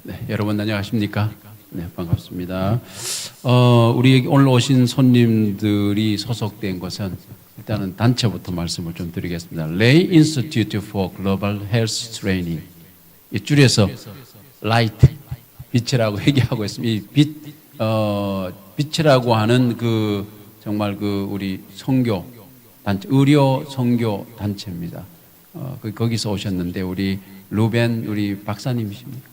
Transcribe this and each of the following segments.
네, 여러분 안녕하십니까? 네, 반갑습니다. 우리 오늘 오신 손님들이 소속된 것은 일단은 단체부터 말씀을 좀 드리겠습니다. Lay Institute for Global Health Training. 이 줄여서 Light, 빛이라고 얘기하고 있습니다. 이 빛이라고 하는 정말 우리 선교 단체, 의료 선교 단체입니다. 거기서 오셨는데 우리 루벤 우리 박사님이십니까?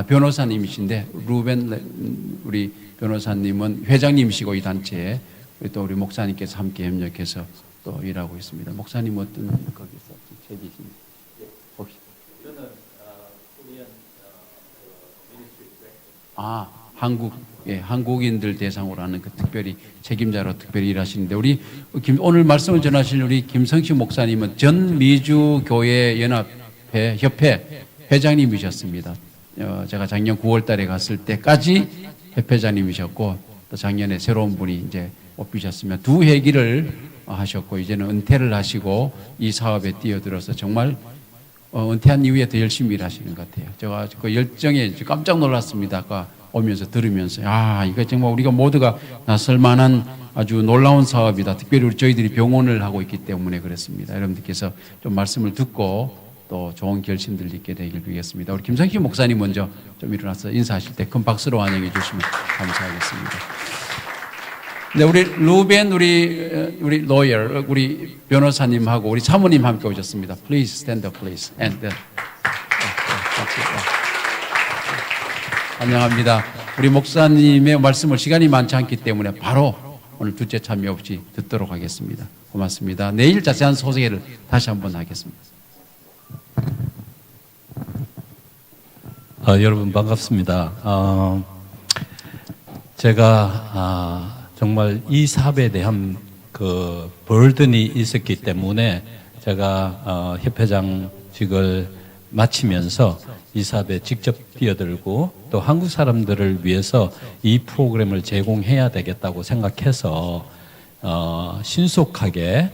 변호사님이신데 루벤 우리 변호사님은 회장님이시고 이 단체에 또 우리 목사님께서 함께 협력해서 또 일하고 있습니다. 목사님 어떤 거기서 책이십니까? 봅시다. 저는 코리안 미니스트리 한국인들 대상으로 하는 특별히 책임자로 특별히 일하시는데 우리 오늘 말씀을 전하실 우리 김성식 목사님은 전 미주 교회 연합회 협회 회장님이셨습니다. 제가 작년 9월 달에 갔을 때까지 협회장님이셨고 또 작년에 새로운 분이 이제 뽑히셨으면 두 회기를 하셨고 이제는 은퇴를 하시고 이 사업에 뛰어들어서 정말 은퇴한 이후에 더 열심히 일하시는 것 같아요. 제가 그 열정에 깜짝 놀랐습니다. 아까 오면서 들으면서 이거 정말 우리가 모두가 나설 만한 아주 놀라운 사업이다. 특별히 우리 저희들이 병원을 하고 있기 때문에 그렇습니다. 여러분들께서 좀 말씀을 듣고 또 좋은 결심들 있게 되길 비겠습니다. 우리 김성희 목사님 먼저 좀 일어나서 인사하실 때 큰 박수로 환영해 주시면 감사하겠습니다. 네, 우리 루벤 우리 로열 우리 변호사님하고 우리 사모님 함께 오셨습니다. Please stand up, please. And 환영합니다. 우리 목사님의 말씀을 시간이 많지 않기 때문에 바로 오늘 둘째 참여 없이 듣도록 하겠습니다. 고맙습니다. 내일 자세한 소개를 다시 한번 하겠습니다. 여러분 반갑습니다. 제가 정말 이 사업에 대한 버든이 있었기 때문에 제가 협회장직을 마치면서 이 사업에 직접 뛰어들고 또 한국 사람들을 위해서 이 프로그램을 제공해야 되겠다고 생각해서 신속하게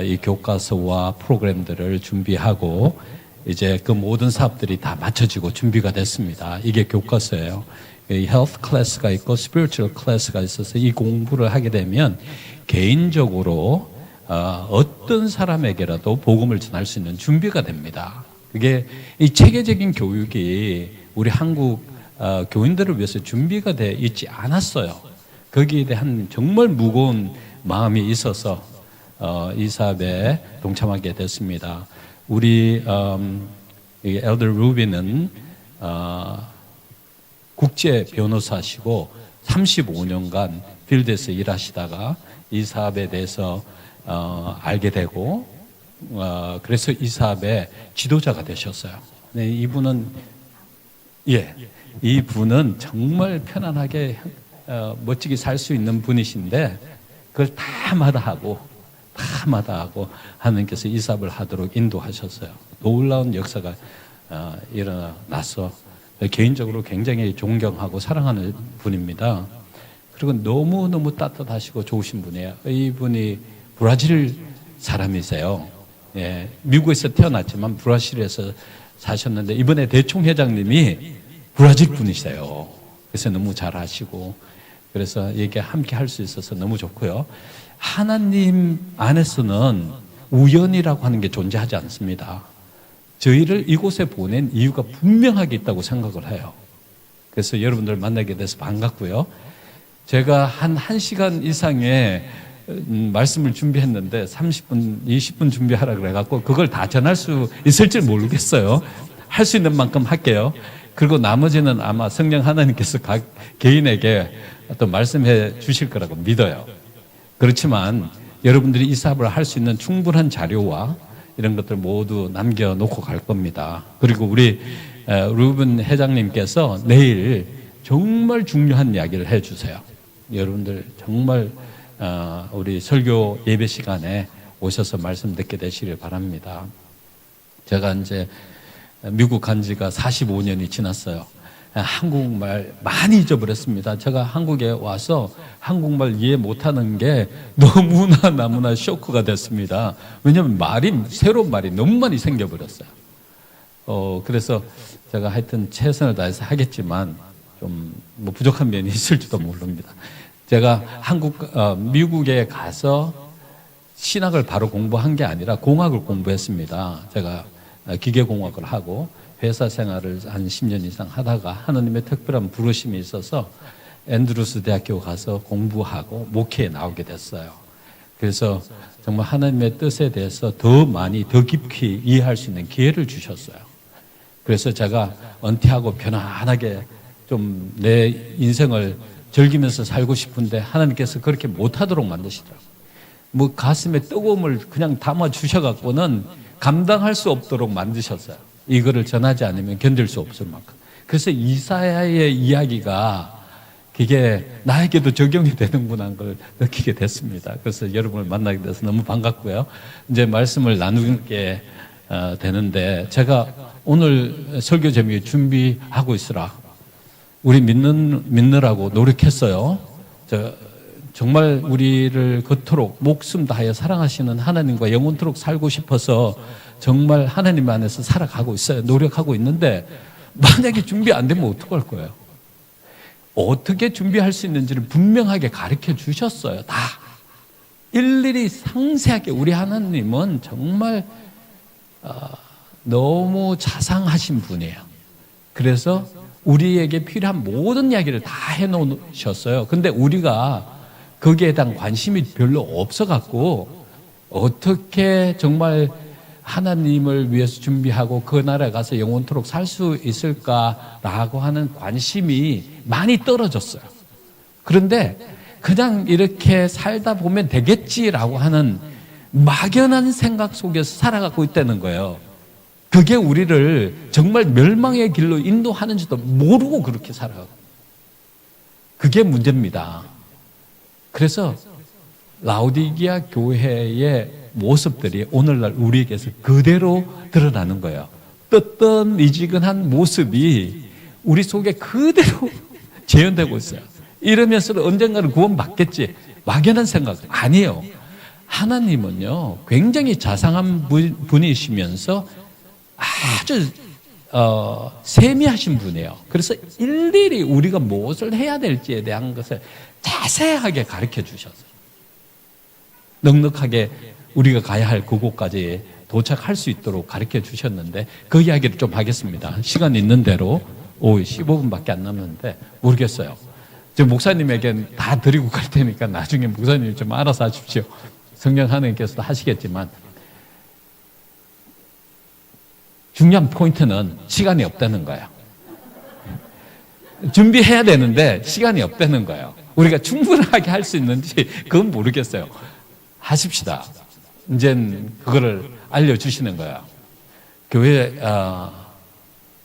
이 교과서와 프로그램들을 준비하고 이제 그 모든 사업들이 다 맞춰지고 준비가 됐습니다. 이게 교과서예요. 헬스 클래스가 있고 스피리추얼 클래스가 있어서 이 공부를 하게 되면 개인적으로 어떤 사람에게라도 복음을 전할 수 있는 준비가 됩니다. 그게 이 체계적인 교육이 우리 한국 교인들을 위해서 준비가 돼 있지 않았어요. 거기에 대한 정말 무거운 마음이 있어서 이 사업에 동참하게 됐습니다. 우리 엘더 루비는 국제 변호사시고 35년간 필드에서 일하시다가 이 사업에 대해서 알게 되고 그래서 이 사업의 지도자가 되셨어요. 네, 이분은 정말 편안하게 멋지게 살 수 있는 분이신데 그걸 다 마다하고 하나님께서 이 사업을 하도록 인도하셨어요. 놀라운 역사가 일어나서 개인적으로 굉장히 존경하고 사랑하는 분입니다. 그리고 너무너무 따뜻하시고 좋으신 분이에요. 이분이 브라질 사람이세요. 예, 미국에서 태어났지만 브라질에서 사셨는데 이번에 대총회장님이 브라질 분이세요. 그래서 너무 잘하시고 그래서 이게 함께 할 수 있어서 너무 좋고요. 하나님 안에서는 우연이라고 하는 게 존재하지 않습니다. 저희를 이곳에 보낸 이유가 분명하게 있다고 생각을 해요. 그래서 여러분들 만나게 돼서 반갑고요. 제가 한 1시간 이상의 말씀을 준비했는데 30분, 20분 준비하라 그래갖고 그걸 다 전할 수 있을지 모르겠어요. 할 수 있는 만큼 할게요. 그리고 나머지는 아마 성령 하나님께서 각 개인에게 또 말씀해 주실 거라고 믿어요. 그렇지만 여러분들이 이 사업을 할 수 있는 충분한 자료와 이런 것들 모두 남겨놓고 갈 겁니다. 그리고 우리 루벤 회장님께서 내일 정말 중요한 이야기를 해주세요. 여러분들 정말 우리 설교 예배 시간에 오셔서 말씀 듣게 되시길 바랍니다. 제가 이제 미국 간 지가 45년이 지났어요. 한국말 많이 잊어버렸습니다. 제가 한국에 와서 한국말 이해 못하는 게 너무나 쇼크가 됐습니다. 왜냐하면 새로운 말이 너무 많이 생겨버렸어요. 그래서 제가 하여튼 최선을 다해서 하겠지만 좀 뭐 부족한 면이 있을지도 모릅니다. 제가 미국에 가서 신학을 바로 공부한 게 아니라 공학을 공부했습니다. 제가 기계공학을 하고 회사 생활을 한 10년 이상 하다가 하나님의 특별한 부르심이 있어서 앤드루스 대학교 가서 공부하고 목회에 나오게 됐어요. 그래서 정말 하나님의 뜻에 대해서 더 많이, 더 깊이 이해할 수 있는 기회를 주셨어요. 그래서 제가 은퇴하고 편안하게 좀 내 인생을 즐기면서 살고 싶은데 하나님께서 그렇게 못하도록 만드시더라고요. 뭐 가슴에 뜨거움을 그냥 담아 주셔갖고는 감당할 수 없도록 만드셨어요. 이거를 전하지 않으면 견딜 수 없을 만큼. 그래서 이사야의 이야기가 그게 나에게도 적용이 되는구나 하는 걸 느끼게 됐습니다. 그래서 여러분을 만나게 돼서 너무 반갑고요. 이제 말씀을 나누게 되는데 제가 오늘 설교 제목이 준비하고 있으라. 우리 믿느라고 노력했어요. 정말 우리를 그토록 목숨 다하여 사랑하시는 하나님과 영원토록 살고 싶어서 정말 하나님 안에서 살아가고 있어요. 노력하고 있는데 만약에 준비 안 되면 어떡할 거예요? 어떻게 준비할 수 있는지를 분명하게 가르쳐 주셨어요. 다. 일일이 상세하게 우리 하나님은 정말 너무 자상하신 분이에요. 그래서 우리에게 필요한 모든 이야기를 다 해놓으셨어요. 근데 우리가 거기에 대한 관심이 별로 없어갖고 어떻게 정말 하나님을 위해서 준비하고 그 나라에 가서 영원토록 살 수 있을까라고 하는 관심이 많이 떨어졌어요. 그런데 그냥 이렇게 살다 보면 되겠지라고 하는 막연한 생각 속에서 살아가고 있다는 거예요. 그게 우리를 정말 멸망의 길로 인도하는지도 모르고 그렇게 살아가고. 그게 문제입니다. 그래서 라오디게아 교회의 모습들이 오늘날 우리에게서 그대로 드러나는 거예요. 떴던 미지근한 모습이 우리 속에 그대로 재현되고 있어요. 이러면서 언젠가는 구원받겠지. 막연한 생각 아니에요. 하나님은요 굉장히 자상한 분이시면서 아주 세미하신 분이에요. 그래서 일일이 우리가 무엇을 해야 될지에 대한 것을 자세하게 가르쳐 주셨어요. 넉넉하게 우리가 가야 할 그곳까지 도착할 수 있도록 가르쳐 주셨는데 그 이야기를 좀 하겠습니다. 시간 있는 대로 15분밖에 안 남았는데 모르겠어요. 저 목사님에겐 다 드리고 갈 테니까 나중에 목사님이 좀 알아서 하십시오. 성령 하나님께서도 하시겠지만 중요한 포인트는 시간이 없다는 거예요. 준비해야 되는데 시간이 없다는 거예요. 우리가 충분하게 할 수 있는지 그건 모르겠어요. 하십시다. 이젠 그거를 알려주시는 거예요. 교회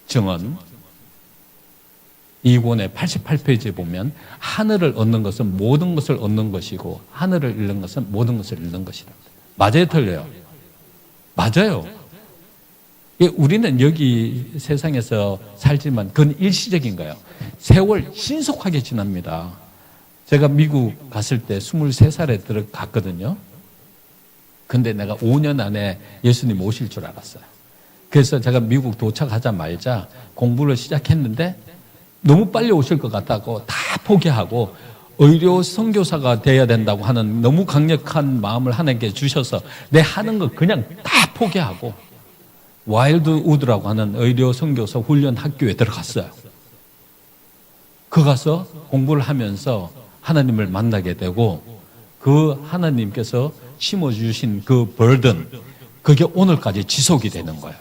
증언 2권의 88페이지에 보면 하늘을 얻는 것은 모든 것을 얻는 것이고 하늘을 잃는 것은 모든 것을 잃는 것이다. 맞아요, 틀려요? 맞아요. 우리는 여기 세상에서 살지만 그건 일시적인 거예요. 세월 신속하게 지납니다. 제가 미국 갔을 때 23살에 들어갔거든요. 근데 내가 5년 안에 예수님 오실 줄 알았어요. 그래서 제가 미국 도착하자마자 공부를 시작했는데 너무 빨리 오실 것 같다고 다 포기하고 의료 선교사가 돼야 된다고 하는 너무 강력한 마음을 하나님께 주셔서 내 하는 거 그냥 다 포기하고 와일드 우드라고 하는 의료 선교사 훈련 학교에 들어갔어요. 그 가서 공부를 하면서 하나님을 만나게 되고 그 하나님께서 심어주신 그 burden 그게 오늘까지 지속이 되는 거예요.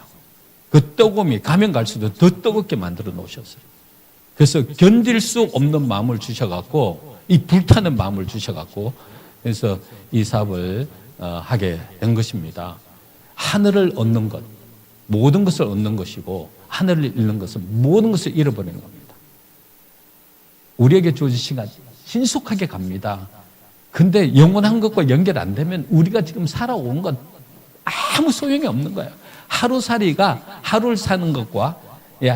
그 뜨거움이 가면 갈수록 더 뜨겁게 만들어 놓으셨어요. 그래서 견딜 수 없는 마음을 주셔갖고 이 불타는 마음을 주셔갖고 그래서 이 사업을 하게 된 것입니다. 하늘을 얻는 것 모든 것을 얻는 것이고 하늘을 잃는 것은 모든 것을 잃어버리는 겁니다. 우리에게 주어진 시간 신속하게 갑니다. 근데 영원한 것과 연결 안 되면 우리가 지금 살아온 건 아무 소용이 없는 거예요. 하루살이가 하루를 사는 것과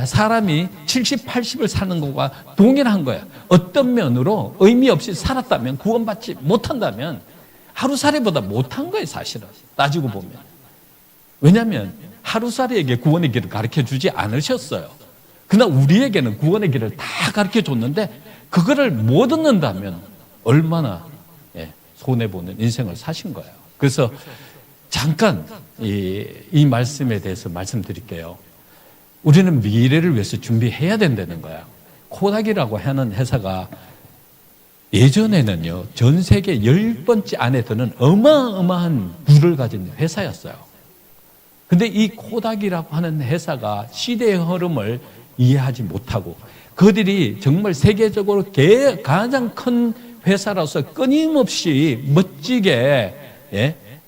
사람이 70, 80을 사는 것과 동일한 거예요. 어떤 면으로 의미 없이 살았다면 구원받지 못한다면 하루살이보다 못한 거예요. 사실은 따지고 보면. 왜냐하면 하루살이에게 구원의 길을 가르쳐 주지 않으셨어요. 그러나 우리에게는 구원의 길을 다 가르쳐 줬는데 그거를 못 얻는다면 얼마나 손해보는 인생을 사신 거예요. 그래서 잠깐 이 말씀에 대해서 말씀드릴게요. 우리는 미래를 위해서 준비해야 된다는 거야. 코닥이라고 하는 회사가 예전에는요, 전 세계 10번째 안에 드는 어마어마한 부를 가진 회사였어요. 근데 이 코닥이라고 하는 회사가 시대의 흐름을 이해하지 못하고 그들이 정말 세계적으로 가장 큰 회사로서 끊임없이 멋지게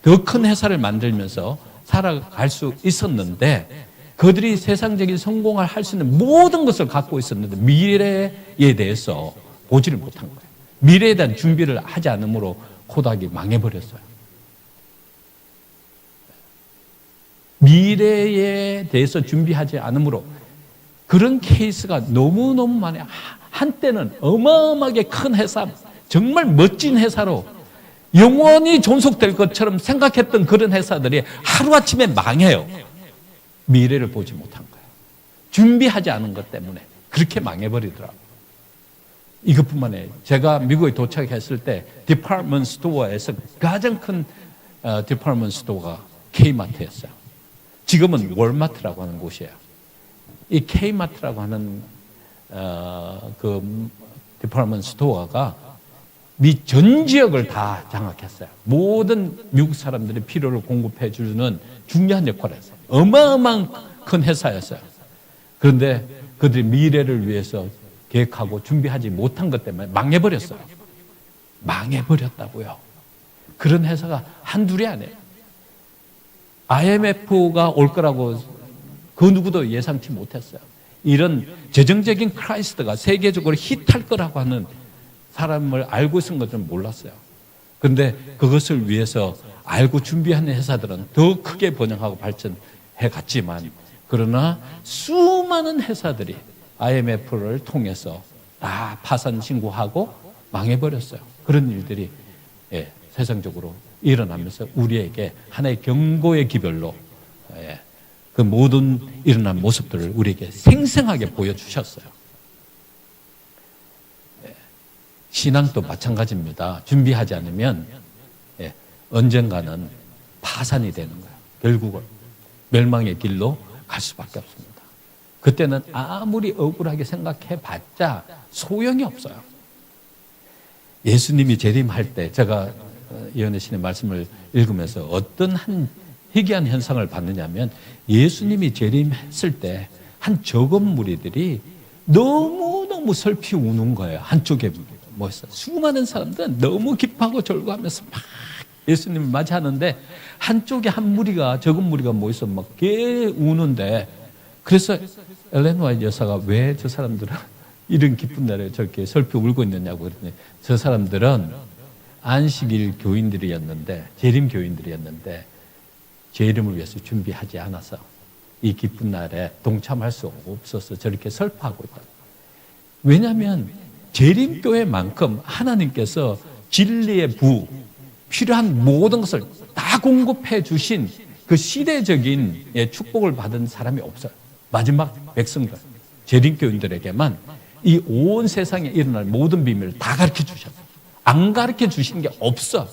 더 큰 회사를 만들면서 살아갈 수 있었는데 그들이 세상적인 성공을 할 수 있는 모든 것을 갖고 있었는데 미래에 대해서 보지를 못한 거예요. 미래에 대한 준비를 하지 않으므로 코닥이 망해버렸어요. 미래에 대해서 준비하지 않으므로 그런 케이스가 너무너무 많아요. 한때는 어마어마하게 큰 회사, 정말 멋진 회사로 영원히 존속될 것처럼 생각했던 그런 회사들이 하루아침에 망해요. 미래를 보지 못한 거예요. 준비하지 않은 것 때문에 그렇게 망해버리더라고요. 이것뿐만 아니라 제가 미국에 도착했을 때 디파트먼트 스토어에서 가장 큰 디파트먼트 스토어가 K마트였어요. 지금은 월마트라고 하는 곳이에요. 이 K마트라고 하는 그 디파트먼트 스토어가 미 전 지역을 다 장악했어요. 모든 미국 사람들의 필요를 공급해 주는 중요한 역할을 했어요. 어마어마한 큰 회사였어요. 그런데 그들이 미래를 위해서 계획하고 준비하지 못한 것 때문에 망해버렸어요. 망해버렸다고요. 그런 회사가 한둘이 아니에요. IMF가 올 거라고 그 누구도 예상치 못했어요. 이런 재정적인 크라이시스가 세계적으로 히트할 거라고 하는 사람을 알고 있는 것은 몰랐어요. 그런데 그것을 위해서 알고 준비하는 회사들은 더 크게 번영하고 발전해 갔지만 그러나 수많은 회사들이 IMF를 통해서 다 파산 신고하고 망해버렸어요. 그런 일들이 세상적으로 일어나면서 우리에게 하나의 경고의 기별로 그 모든 일어난 모습들을 우리에게 생생하게 보여주셨어요. 신앙도 마찬가지입니다. 준비하지 않으면 언젠가는 파산이 되는 거예요. 결국은 멸망의 길로 갈 수밖에 없습니다. 그때는 아무리 억울하게 생각해봤자 소용이 없어요. 예수님이 재림할 때 제가 이현애 씨의 말씀을 읽으면서 어떤 한 희귀한 현상을 봤느냐면 예수님이 재림했을 때 한 적은 무리들이 너무너무 슬피 우는 거예요. 한쪽에 뭐였어요? 수많은 사람들은 너무 기뻐하고 절구하면서 막 예수님을 맞이하는데 한쪽에 한 무리가 적은 무리가 모여서 막 개 우는데 그래서 엘렌 화이트 여사가 왜 저 사람들은 이런 기쁜 날에 저렇게 슬피 울고 있느냐고 그랬더니 저 사람들은 안식일 교인들이었는데 재림 교인들이었는데 재림을 위해서 준비하지 않아서 이 기쁜 날에 동참할 수 없어서 저렇게 슬퍼하고 있다. 왜냐하면 재림교회만큼 하나님께서 진리의 부, 필요한 모든 것을 다 공급해 주신 그 시대적인 축복을 받은 사람이 없어요. 마지막 백성들, 재림교인들에게만 이 온 세상에 일어날 모든 비밀을 다 가르쳐 주셨어요. 안 가르쳐 주신 게 없어.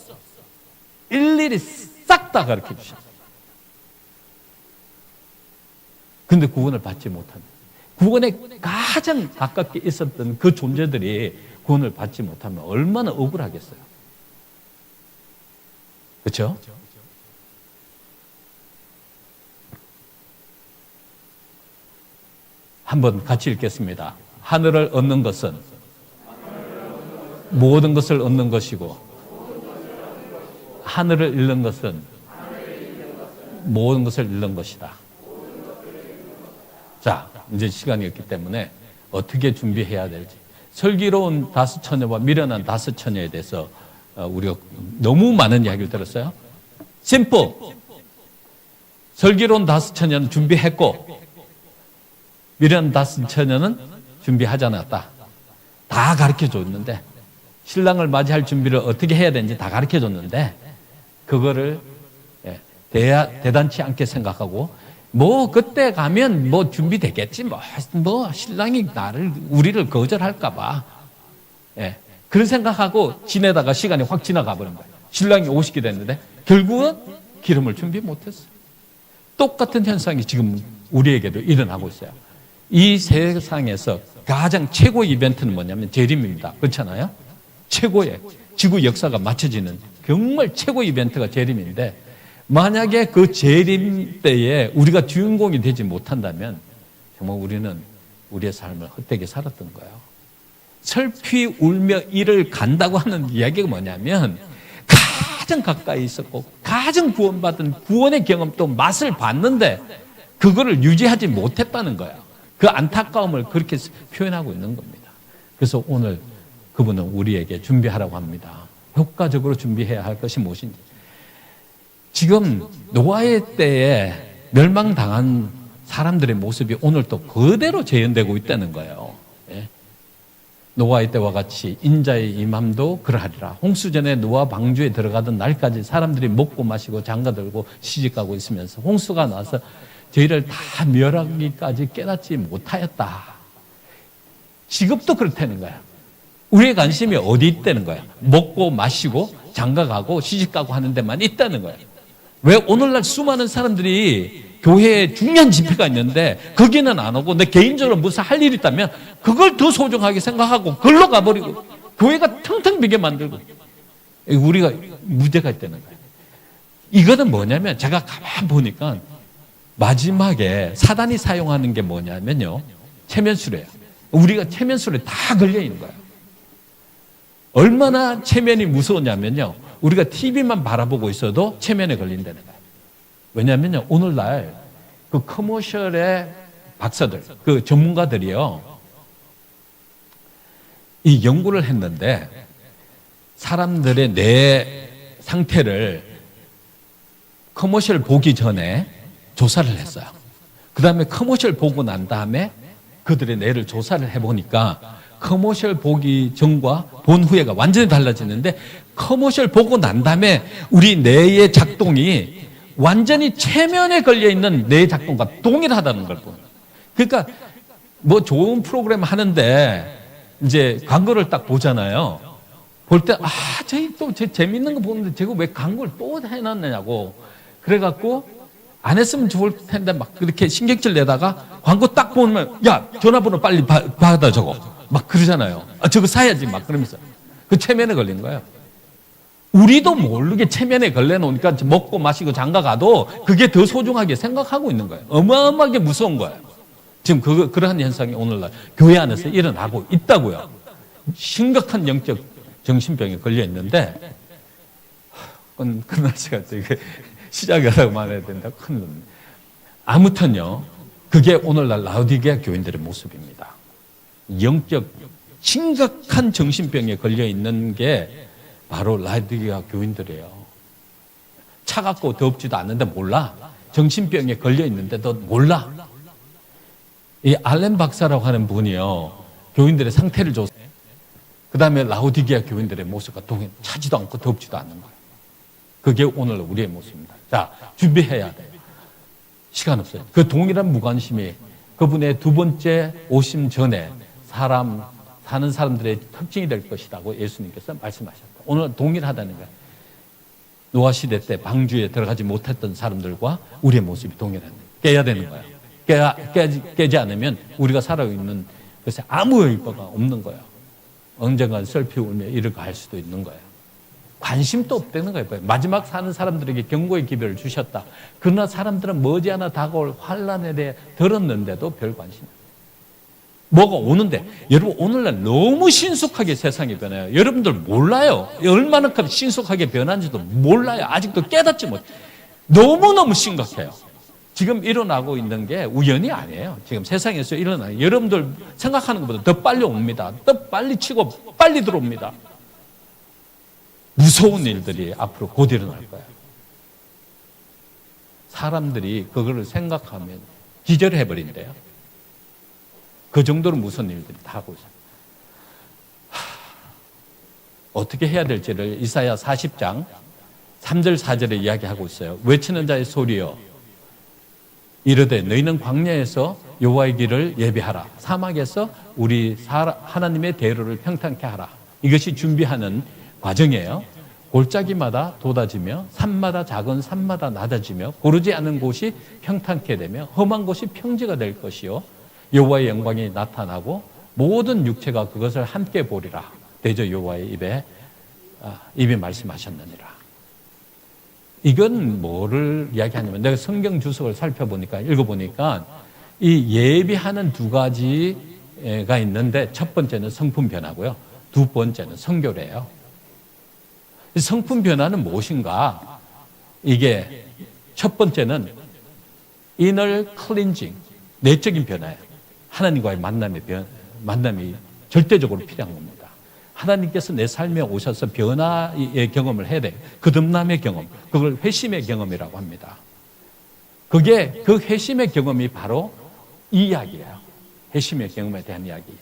일일이 싹 다 가르쳐 주셨어요. 근데 구원을 받지 못한, 구원에 가장 가깝게 있었던 그 존재들이 구원을 받지 못하면 얼마나 억울하겠어요. 그렇죠? 한번 같이 읽겠습니다. 하늘을 얻는 것은 모든 것을 얻는 것이고 하늘을 잃는 것은 모든 것을 잃는 것이다. 자, 이제 시간이 없기 때문에 어떻게 준비해야 될지. 슬기로운 다섯 처녀와 미련한 다섯 처녀에 대해서 우리가 너무 많은 이야기를 들었어요. 심플. 슬기로운 다섯 처녀는 준비했고 미련한 다섯 처녀는 준비하지 않았다. 다 가르쳐줬는데 신랑을 맞이할 준비를 어떻게 해야 되는지 다 가르쳐줬는데 그거를 대단치 않게 생각하고 뭐 그때 가면 뭐 준비되겠지. 뭐 신랑이 우리를 거절할까봐. 예. 그런 생각하고 지내다가 시간이 확 지나가 버린 거예요. 신랑이 오시게 됐는데 결국은 기름을 준비 못했어요. 똑같은 현상이 지금 우리에게도 일어나고 있어요. 이 세상에서 가장 최고의 이벤트는 뭐냐면 재림입니다. 그렇잖아요? 최고의 지구 역사가 맞춰지는 정말 최고의 이벤트가 재림인데, 만약에 그 재림 때에 우리가 주인공이 되지 못한다면 정말 우리는 우리의 삶을 헛되게 살았던 거예요. 슬피 울며 이를 간다고 하는 이야기가 뭐냐면, 가장 가까이 있었고 가장 구원받은 구원의 경험도 맛을 봤는데 그거를 유지하지 못했다는 거예요. 그 안타까움을 그렇게 표현하고 있는 겁니다. 그래서 오늘 그분은 우리에게 준비하라고 합니다. 효과적으로 준비해야 할 것이 무엇인지. 지금 노아의 때에 멸망당한 사람들의 모습이 오늘 또 그대로 재현되고 있다는 거예요. 예? 노아의 때와 같이 인자의 임함도 그러하리라. 홍수전에 노아 방주에 들어가던 날까지 사람들이 먹고 마시고 장가들고 시집가고 있으면서 홍수가 나서 저희를 다 멸하기까지 깨닫지 못하였다. 지금도 그렇다는 거야. 우리의 관심이 어디 있다는 거야. 먹고 마시고 장가가고 시집가고 하는 데만 있다는 거야. 왜 오늘날 수많은 사람들이 교회에 중요한 집회가 있는데 거기는 안 오고 내 개인적으로 무슨 할 일이 있다면 그걸 더 소중하게 생각하고 걸로 가버리고 교회가 텅텅 비게 만들고, 우리가 문제가 있다는 거예요. 이거는 뭐냐면 제가 가만 보니까 마지막에 사단이 사용하는 게 뭐냐면요, 체면술이에요. 우리가 체면술에 다 걸려 있는 거예요. 얼마나 체면이 무서우냐면요, 우리가 TV만 바라보고 있어도 체면에 걸린다는 거예요. 왜냐하면요, 오늘날 그 커머셜의 박사들, 그 전문가들이요, 이 연구를 했는데 사람들의 뇌 상태를 커머셜 보기 전에 조사를 했어요. 그 다음에 커머셜 보고 난 다음에 그들의 뇌를 조사를 해보니까 커머셜 보기 전과 본 후에가 완전히 달라지는데, 커머셜 보고 난 다음에 우리 뇌의 작동이 완전히 체면에 걸려있는 뇌의 작동과 동일하다는 걸 보는 거예요. 그러니까 뭐 좋은 프로그램 하는데 이제 광고를 딱 보잖아요. 볼 때 저희 또 재밌는 거 보는데 제가 왜 광고를 또 해놨느냐고 그래갖고 안 했으면 좋을 텐데 막 그렇게 신경질 내다가 광고 딱 보면 야 전화번호 빨리 받아 적어 막 그러잖아요. 저거 사야지 막 그러면서 그 체면에 걸린 거예요. 우리도 모르게 체면에 걸려놓으니까 먹고 마시고 장가 가도 그게 더 소중하게 생각하고 있는 거예요. 어마어마하게 무서운 거예요. 지금 그러한 현상이 오늘날 교회 안에서 일어나고 있다고요. 심각한 영적 정신병에 걸려 있는데, 끝날 시간 되게 시작하라고만 해야 된다. 큰일 납니다. 아무튼요, 그게 오늘날 라오디게아 교인들의 모습입니다. 영적 심각한 정신병에 걸려 있는 게 바로 라오디게아 교인들이에요. 차갑고 덥지도 않는데 몰라. 정신병에 걸려 있는데도 몰라. 이 알렌 박사라고 하는 분이요, 교인들의 상태를 조사해요. 그 다음에 라오디게아 교인들의 모습과 동행, 차지도 않고 덥지도 않는 거예요. 그게 오늘 우리의 모습입니다. 자, 준비해야 돼요. 시간 없어요. 그 동일한 무관심이 그분의 두 번째 오심 전에 사는 사람들의 특징이 될 것이라고 예수님께서 말씀하셨다. 오늘 동일하다는 거예요. 노아 시대 때 방주에 들어가지 못했던 사람들과 우리의 모습이 동일한 거예요. 깨야 되는 거예요. 깨지 않으면 우리가 살아가고 있는 것에 아무 의미가 없는 거예요. 언젠간 슬피 울며 이르고 할 수도 있는 거예요. 관심도 없다는 거예요. 마지막 사는 사람들에게 경고의 기별을 주셨다. 그러나 사람들은 머지않아 다가올 환란에 대해 들었는데도 별 관심 없어요. 뭐가 오는데, 여러분 오늘날 너무 신속하게 세상이 변해요. 여러분들 몰라요. 얼마나 신속하게 변한지도 몰라요. 아직도 깨닫지 못해요. 너무너무 심각해요. 지금 일어나고 있는 게 우연이 아니에요. 지금 세상에서 일어나요. 여러분들 생각하는 것보다 더 빨리 옵니다. 더 빨리 치고 빨리 들어옵니다. 무서운 일들이 앞으로 곧 일어날 거예요. 사람들이 그거를 생각하면 기절해버린대요. 그 정도로 무서운 일들이 다 하고 있어요. 어떻게 해야 될지를 이사야 40장 3절 4절에 이야기하고 있어요. 외치는 자의 소리여 이르되 너희는 광야에서 여호와의 길을 예비하라. 사막에서 우리 하나님의 대로를 평탄케 하라. 이것이 준비하는 과정이에요. 골짜기마다 돋아지며 산마다 작은 산마다 낮아지며 고르지 않은 곳이 평탄케 되며 험한 곳이 평지가 될 것이요 여호와의 영광이 나타나고 모든 육체가 그것을 함께 보리라. 대저 여호와의 입에 말씀하셨느니라. 이건 뭐를 이야기하냐면 내가 성경 주석을 살펴보니까 읽어보니까 이 예비하는 두 가지가 있는데 첫 번째는 성품 변화고요. 두 번째는 성교래요. 성품 변화는 무엇인가? 이게 첫 번째는 inner cleansing, 내적인 변화예요. 하나님과의 만남이 절대적으로 필요한 겁니다. 하나님께서 내 삶에 오셔서 변화의 경험을 해야 돼요. 거듭남의 경험, 그걸 회심의 경험이라고 합니다. 그게 그 회심의 경험이 바로 이 이야기예요. 회심의 경험에 대한 이야기.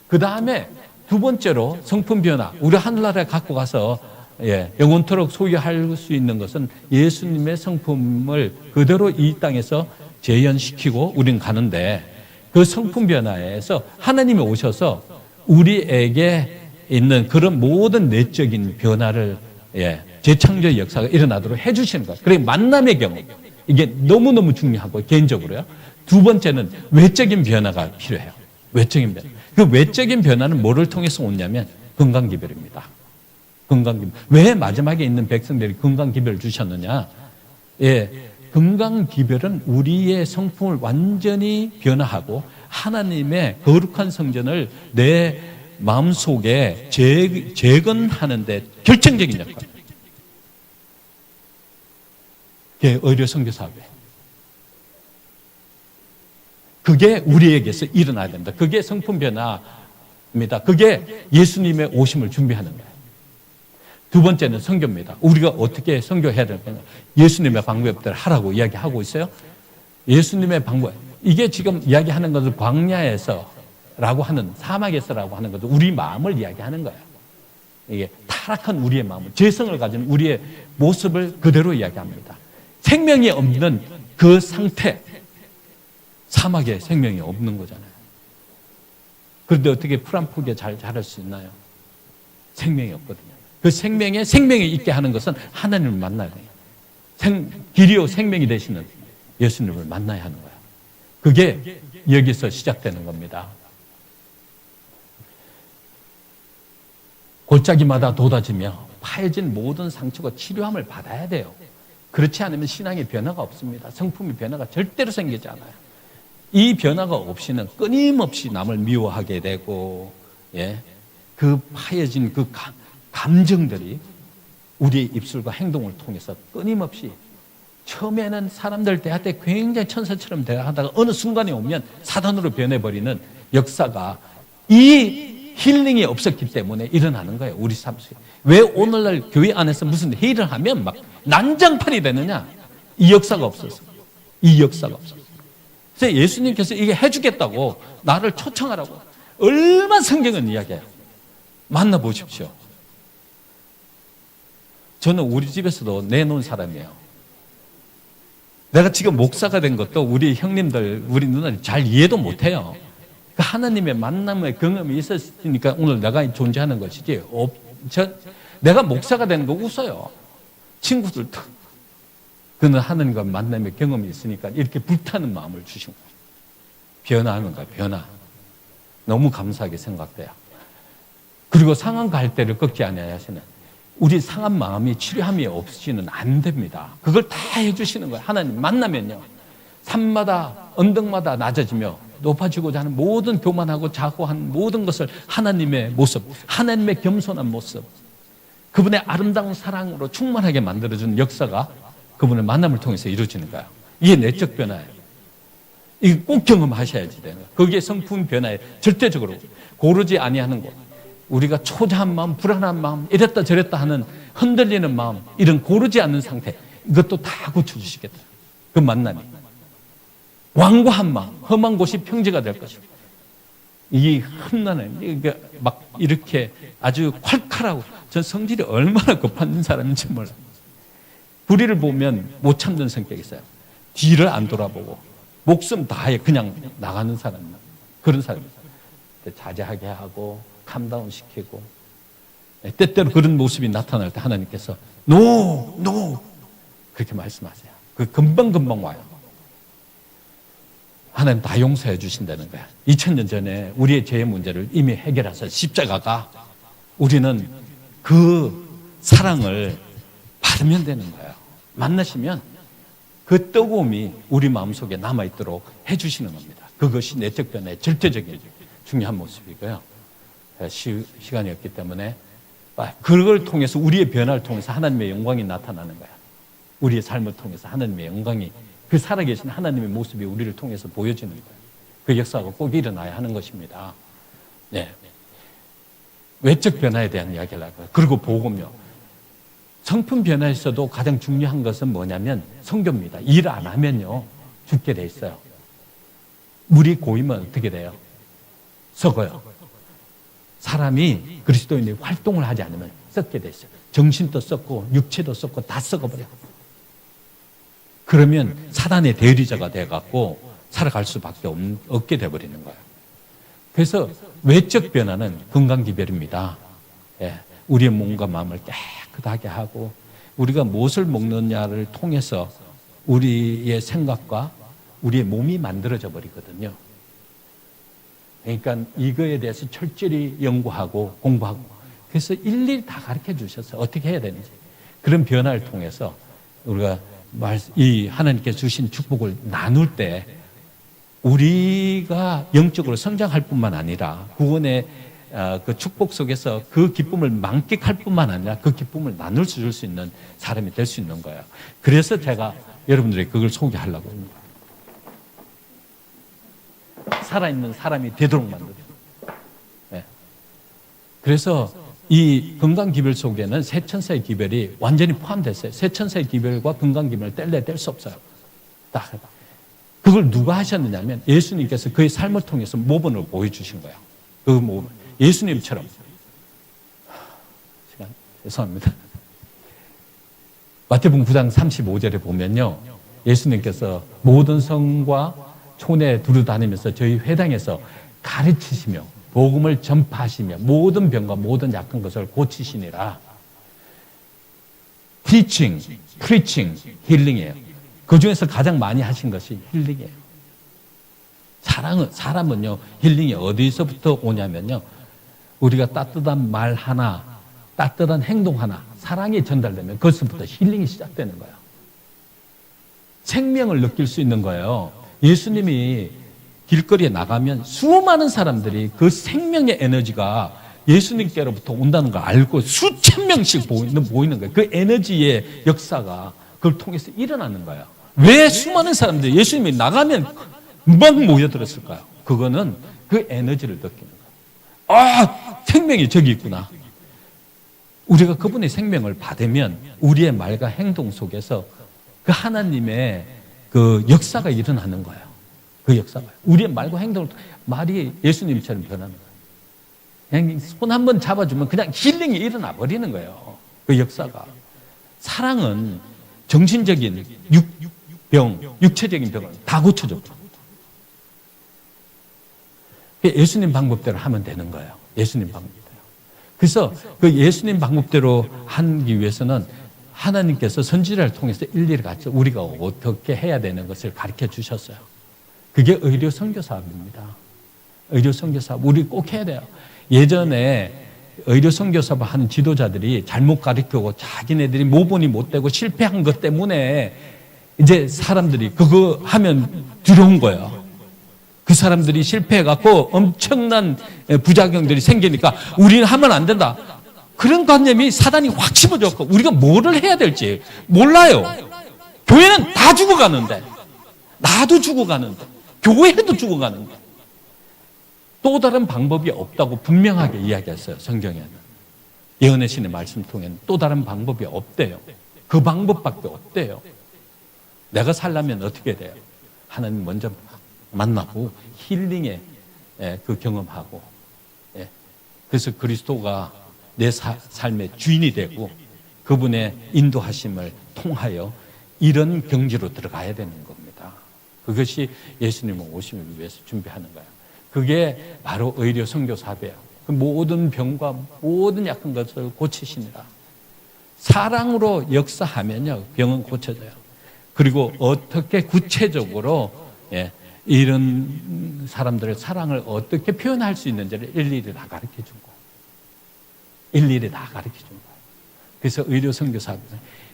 그 다음에 두 번째로 성품 변화, 우리 하늘나라에 갖고 가서 영원토록 소유할 수 있는 것은 예수님의 성품을 그대로 이 땅에서 재현시키고 우리는 가는데 그 성품 변화에서 하나님이 오셔서 우리에게 있는 그런 모든 내적인 변화를 재창조의 역사가 일어나도록 해주시는 거예요. 그래 만남의 경험, 이게 너무너무 중요하고 개인적으로요. 두 번째는 외적인 변화가 필요해요. 외적인 변화. 그 외적인 변화는 뭐를 통해서 오냐면 건강기별입니다. 건강기별. 왜 마지막에 있는 백성들이 건강기별을 주셨느냐? 건강기별은 우리의 성품을 완전히 변화하고 하나님의 거룩한 성전을 내 마음속에 재건하는 데 결정적인 역할. 그게 의료 선교 사업이에요. 그게 우리에게서 일어나야 됩니다. 그게 성품 변화입니다. 그게 예수님의 오심을 준비하는 거예요. 두 번째는 선교입니다. 우리가 어떻게 선교해야 될까? 예수님의 방법대로 하라고 이야기하고 있어요. 예수님의 방법. 이게 지금 이야기하는 것은 광야에서라고 하는, 사막에서라고 하는 것도 우리 마음을 이야기하는 거예요. 이게 타락한 우리의 마음을, 죄성을 가진 우리의 모습을 그대로 이야기합니다. 생명이 없는 그 상태, 사막에 생명이 없는 거잖아요. 그런데 어떻게 풀 한 포기에 잘 자랄 수 있나요? 생명이 없거든요. 그 생명이 있게 하는 것은 하나님을 만나야 돼요. 길이요 생명이 되시는 예수님을 만나야 하는 거예요. 그게 여기서 시작되는 겁니다. 골짜기마다 돋아지며 파해진 모든 상처가 치료함을 받아야 돼요. 그렇지 않으면 신앙의 변화가 없습니다. 성품의 변화가 절대로 생기지 않아요. 이 변화가 없이는 끊임없이 남을 미워하게 되고, 그 파여진 그 감정들이 우리의 입술과 행동을 통해서 끊임없이 처음에는 사람들 대할 때 굉장히 천사처럼 대하다가 어느 순간에 오면 사단으로 변해버리는 역사가 이 힐링이 없었기 때문에 일어나는 거예요. 우리 삶 속에. 왜 오늘날 교회 안에서 무슨 회의를 하면 막 난장판이 되느냐? 이 역사가 없었어. 이 역사가 없었어. 그래서 예수님께서 이게 해주겠다고 나를 초청하라고 얼마나 성경은 이야기해요. 만나보십시오. 저는 우리 집에서도 내놓은 사람이에요. 내가 지금 목사가 된 것도 우리 형님들, 우리 누나들이 잘 이해도 못해요. 그 하나님의 만남의 경험이 있었으니까 오늘 내가 존재하는 것이지. 내가 목사가 되는 거 웃어요. 친구들도. 그는 하나님과 만남의 경험이 있으니까 이렇게 불타는 마음을 주신 거예요. 변화하는 거예요. 변화. 너무 감사하게 생각돼요. 그리고 상한 갈대를 꺾지 아니하시는 우리 상한 마음이 치료함이 없이는 안 됩니다. 그걸 다 해주시는 거예요. 하나님 만나면요. 산마다 언덕마다 낮아지며 높아지고자 하는 모든 교만하고 자고한 모든 것을 하나님의 모습, 하나님의 겸손한 모습, 그분의 아름다운 사랑으로 충만하게 만들어준 역사가 그분의 만남을 통해서 이루어지는 거예요. 이게 내적 변화예요. 이거 꼭 경험하셔야지 되는 거예요. 그게 성품 변화에 절대적으로 고르지 아니하는 것. 우리가 초자한 마음, 불안한 마음, 이랬다 저랬다 하는 흔들리는 마음, 이런 고르지 않는 상태, 이것도 다 고쳐주시겠다. 그 만남이. 완고한 마음, 험한 곳이 평지가 될 것이고, 이 험난한, 이게 막 이렇게 아주 콸칼하고, 전 성질이 얼마나 급한 사람인지 몰라요. 불의를 보면 못 참는 성격이 있어요. 뒤를 안 돌아보고, 목숨 다해 그냥 나가는 사람, 그런 사람입니다. 자제하게 하고 캄다운 시키고, 때때로 그런 모습이 나타날 때 하나님께서 노 그렇게 말씀하세요. 그 금방금방 와요. 하나님 다 용서해 주신다는 거야. 2000년 전에 우리의 죄의 문제를 이미 해결해서 십자가가, 우리는 그 사랑을 받으면 되는 거예요. 만나시면 그 뜨거움이 우리 마음속에 남아있도록 해주시는 겁니다. 그것이 내적 변화의 절대적인 중요한 모습이고요. 시간이 없기 때문에 그걸 통해서, 우리의 변화를 통해서 하나님의 영광이 나타나는 거야. 우리의 삶을 통해서 하나님의 영광이, 그 살아계신 하나님의 모습이 우리를 통해서 보여지는 거예요. 그 역사가 꼭 일어나야 하는 것입니다. 네. 외적 변화에 대한 이야기를 할 거예요. 그리고 복음요. 성품 변화에서도 가장 중요한 것은 뭐냐면 성교입니다. 일 안 하면요 죽게 돼 있어요. 물이 고이면 어떻게 돼요? 썩어요. 사람이 그리스도인이 활동을 하지 않으면 썩게 돼 있어요. 정신도 썩고 육체도 썩고 다 썩어버려요. 그러면 사단의 대리자가 돼갖고 살아갈 수밖에 없게 돼버리는 거예요. 그래서 외적 변화는 건강기별입니다. 예, 우리의 몸과 마음을 깨끗하게 하고, 우리가 무엇을 먹느냐를 통해서 우리의 생각과 우리의 몸이 만들어져 버리거든요. 그러니까 이거에 대해서 철저히 연구하고 공부하고, 그래서 일일이 다 가르쳐 주셨어요. 어떻게 해야 되는지. 그런 변화를 통해서 우리가 이 하나님께 주신 축복을 나눌 때 우리가 영적으로 성장할 뿐만 아니라 구원의 그 축복 속에서 그 기쁨을 만끽할 뿐만 아니라 그 기쁨을 나눌 수 있는 사람이 될 수 있는 거예요. 그래서 제가 여러분들에게 그걸 소개하려고 합니다. 살아있는 사람이 되도록 만들어요. 네. 그래서 이 건강기별 속에는 세천사의 기별이 완전히 포함됐어요. 세천사의 기별과 건강기별을 뗄 수 없어요. 딱. 그걸 누가 하셨느냐면 예수님께서 그의 삶을 통해서 모범을 보여주신 거예요. 그 모범. 예수님처럼. 시간 죄송합니다. 마태복음 9장 35절에 보면요, 예수님께서 모든 성과 촌에 두루다니면서 저희 회당에서 가르치시며 복음을 전파하시며 모든 병과 모든 약한 것을 고치시니라. Teaching, preaching, healing이에요. 그 중에서 가장 많이 하신 것이 힐링이에요. 사람은요, 힐링이 어디서부터 오냐면요, 우리가 따뜻한 말 하나, 따뜻한 행동 하나, 사랑이 전달되면 그것부터 힐링이 시작되는 거예요. 생명을 느낄 수 있는 거예요. 예수님이 길거리에 나가면 수많은 사람들이 그 생명의 에너지가 예수님께로부터 온다는 걸 알고 수천 명씩 보이는 거예요. 그 에너지의 역사가 그걸 통해서 일어나는 거예요. 왜 수많은 사람들이 예수님이 나가면 막 모여들었을까요? 그거는 그 에너지를 느끼는 거예요. 아, 생명이 저기 있구나. 우리가 그분의 생명을 받으면 우리의 말과 행동 속에서 그 하나님의 그 역사가 일어나는 거예요. 그 역사가. 우리의 말과 행동을, 말이 예수님처럼 변하는 거예요. 그냥 손 한번 잡아주면 그냥 힐링이 일어나 버리는 거예요. 그 역사가. 사랑은 정신적인 육체적인 병을 다 고쳐줘. 예수님 방법대로 하면 되는 거예요. 예수님 방법대로. 그래서 그 예수님 방법대로 하기 위해서는 하나님께서 선지자를 통해서 일일이 같이 우리가 어떻게 해야 되는 것을 가르쳐 주셨어요. 그게 의료 선교 사업입니다. 의료 선교 사업 우리 꼭 해야 돼요. 예전에 의료 선교 사업 하는 지도자들이 잘못 가르치고 자기네들이 모본이 못 되고 실패한 것 때문에 이제 사람들이 그거 하면 두려운 거예요. 그 사람들이 실패해갖고 엄청난 부작용들이 생기니까 우리는 하면 안 된다. 그런 관념이 사단이 확 집어줬고 우리가 뭐를 해야 될지 몰라요. 교회는 다 죽어가는데, 나도 죽어가는데, 교회도 죽어가는데 또 다른 방법이 없다고 분명하게 이야기했어요. 성경에는. 예언의 신의 말씀 통에는 또 다른 방법이 없대요. 그 방법밖에 없대요. 내가 살려면 어떻게 돼요? 하나님 먼저 만나고 힐링의 그 경험하고, 그래서 그리스도가 내 삶의 주인이 되고 그분의 인도하심을 통하여 이런 경지로 들어가야 되는 겁니다. 그것이 예수님을 오심을 위해서 준비하는 거예요. 그게 바로 의료 선교 사업이에요. 모든 병과 모든 약한 것을 고치시니라. 사랑으로 역사하면요, 병은 고쳐져요. 그리고 어떻게 구체적으로 이런 사람들의 사랑을 어떻게 표현할 수 있는지를 일일이 다 가르쳐 준 거예요. 일일이 다 가르쳐 준 거예요. 그래서 의료 선교 사업.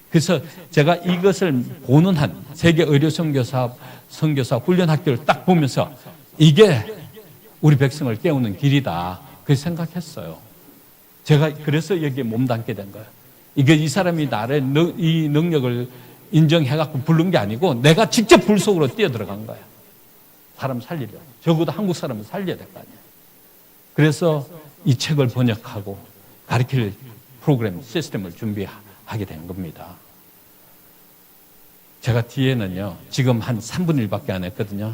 그래서 제가 이것을 보는 한 세계 의료 선교 사업 훈련 학교를 딱 보면서 이게 우리 백성을 깨우는 길이다. 그렇게 생각했어요. 제가 그래서 여기에 몸담게 된 거예요. 이게 이 사람이 나를 이 능력을 인정해갖고 부른 게 아니고 내가 직접 불 속으로 뛰어들어간 거예요. 사람 살리려. 적어도 한국 사람은 살려야 될 거 아니에요. 그래서 이 책을 번역하고 가르칠 프로그램, 시스템을 준비하게 된 겁니다. 제가 뒤에는요, 지금 한 3분의 1밖에 안 했거든요.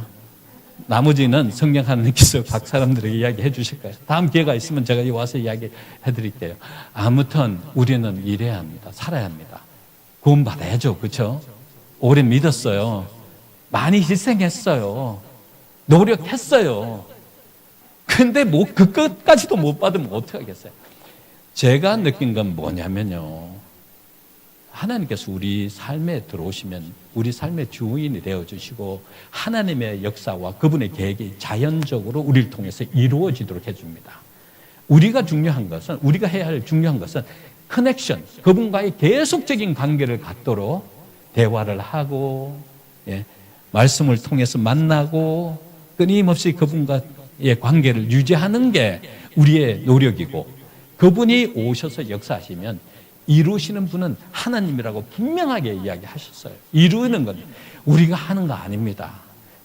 나머지는 성령 하나님께서 각 사람들에게 이야기해 주실 거예요. 다음 기회가 있으면 제가 와서 이야기해 드릴게요. 아무튼 우리는 일해야 합니다. 살아야 합니다. 구원 받아야죠. 그렇죠? 오래 믿었어요. 많이 희생했어요. 노력했어요. 근데 뭐 그 끝까지도 못 받으면 어떻게 하겠어요? 제가 느낀 건 뭐냐면요, 하나님께서 우리 삶에 들어오시면 우리 삶의 주인이 되어주시고 하나님의 역사와 그분의 계획이 자연적으로 우리를 통해서 이루어지도록 해줍니다. 우리가 중요한 것은, 우리가 해야 할 중요한 것은 커넥션, 그분과의 계속적인 관계를 갖도록 대화를 하고, 말씀을 통해서 만나고 끊임없이 그분과의 관계를 유지하는 게 우리의 노력이고, 그분이 오셔서 역사하시면 이루시는 분은 하나님이라고 분명하게 이야기하셨어요. 이루는 건 우리가 하는 거 아닙니다.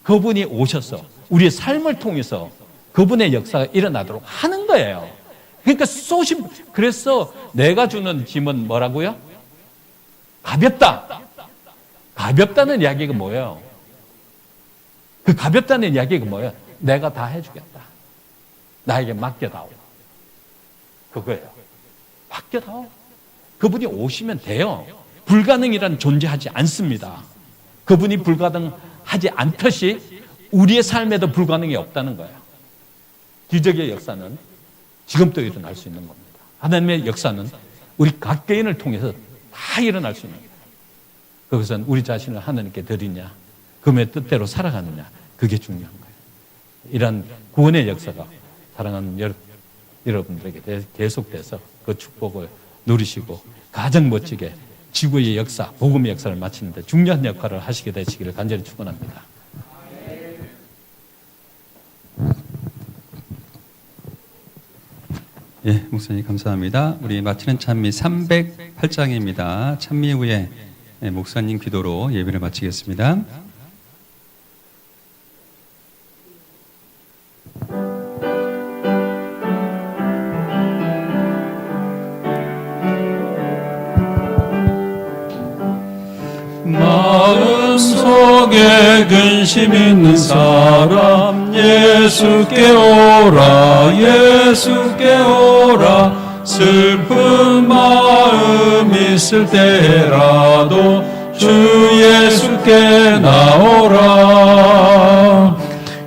그분이 오셔서 우리의 삶을 통해서 그분의 역사가 일어나도록 하는 거예요. 그러니까 그래서 내가 주는 짐은 뭐라고요? 가볍다. 가볍다는 이야기가 뭐예요? 그 가볍다는 이야기가 뭐예요? 내가 다 해주겠다. 나에게 맡겨다오. 그거예요. 맡겨다오. 그분이 오시면 돼요. 불가능이란 존재하지 않습니다. 그분이 불가능하지 않듯이 우리의 삶에도 불가능이 없다는 거예요. 기적의 역사는 지금도 일어날 수 있는 겁니다. 하나님의 역사는 우리 각 개인을 통해서 다 일어날 수 있는 거예요. 그것은 우리 자신을 하나님께 드리냐, 그분의 뜻대로 살아가느냐, 그게 중요한 거예요. 이런 구원의 역사가 사랑하는 여러분들에게 계속돼서 그 축복을 누리시고 가장 멋지게 지구의 역사, 복음의 역사를 마치는데 중요한 역할을 하시게 되시기를 간절히 축원합니다. 예, 목사님 감사합니다. 우리 마치는 찬미 308장입니다. 찬미 후에 목사님 기도로 예배를 마치겠습니다. 마음속에 근심 있는 사람 예수께 오라, 예수께 오라. 슬픈 마음 있을 때라도 주 예수께 나오라.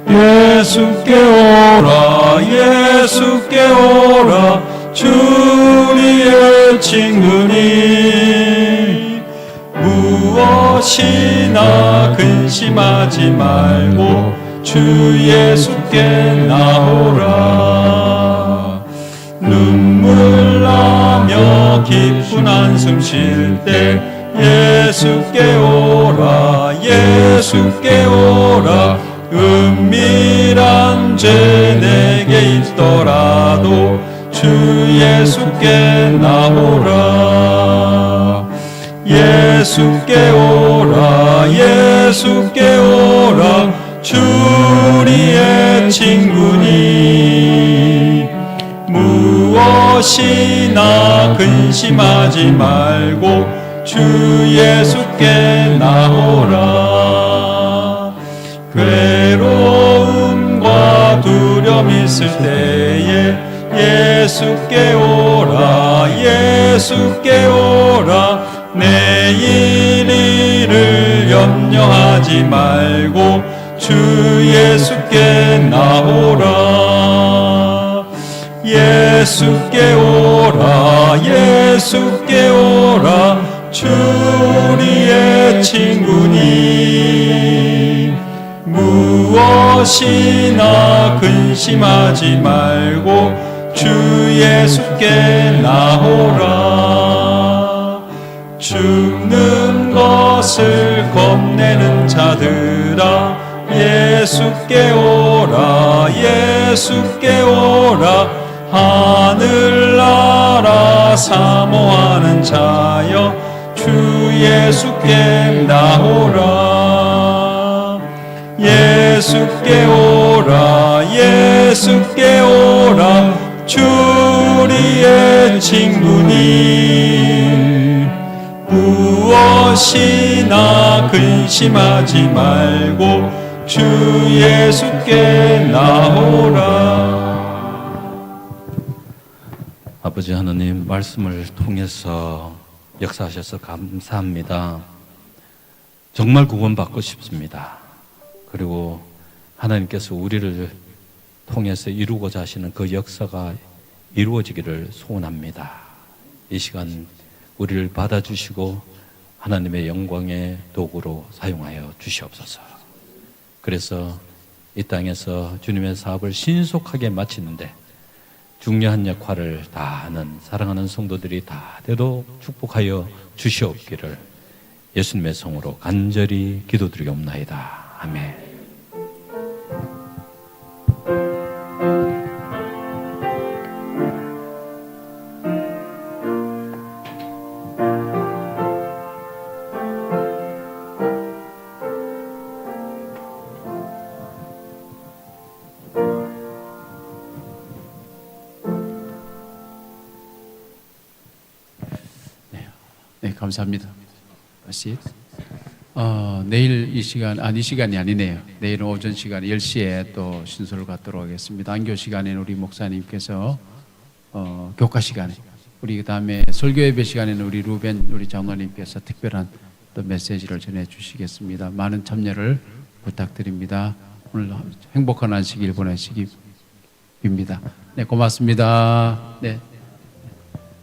예수께 오라, 예수께 오라. 주 우리의 친구니 무엇이나 근심하지 말고 주 예수께 나오라. 눈물 나며 깊은 한숨 쉴 때 예수께 오라, 예수께 오라. 은밀한 죄 내게 있더라도 주 예수께 나오라. 예수께 오라, 예수께 오라. 주 우리의 친구니 무엇이나 근심하지 말고 주 예수께 나오라. 괴로움과 두려움 있을 때에 예수께 오라, 예수께 오라. 내일 일을 염려하지 말고 주 예수께 나오라. 예수께 오라. 예수께 오라. 주 우리의 친구니 무엇이나 근심하지 말고 주 예수께 나오라. 죽는 것을 겁내는 자들아 예수께 오라. 예수께 오라. 하늘나라 사모하는 자여 주 예수께 나오라. 예수께 오라. 예수께 오라. 주 우리의 친구니 무엇이나 근심하지 말고 주 예수께 나오라. 아버지 하나님, 말씀을 통해서 역사하셔서 감사합니다. 정말 구원받고 싶습니다. 그리고 하나님께서 우리를 통해서 이루고자 하시는 그 역사가 이루어지기를 소원합니다. 이 시간 우리를 받아주시고 하나님의 영광의 도구로 사용하여 주시옵소서. 그래서 이 땅에서 주님의 사업을 신속하게 마치는데 중요한 역할을 다하는 사랑하는 성도들이 다 되도록 축복하여 주시옵기를 예수님의 성으로 간절히 기도드리옵나이다. 아멘. 네, 감사합니다. 다시. 내일 이 시간이 아니네요. 내일은 오전 시간 10시에 또 신소를 갖도록 하겠습니다. 안교 시간에는 우리 목사님께서 교과 시간에, 우리 그 다음에 설교 예배 시간에는 우리 루벤 우리 장로님께서 특별한 또 메시지를 전해 주시겠습니다. 많은 참여를 부탁드립니다. 오늘 행복한 안식일 보내시기 빕니다. 네, 고맙습니다. 네.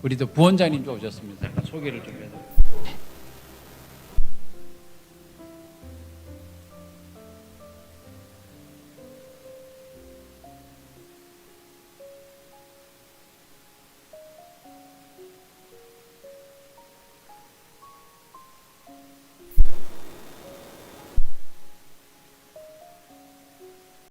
우리 또 부원장님 좀 오셨습니다. 소개를 좀 해드릴게요.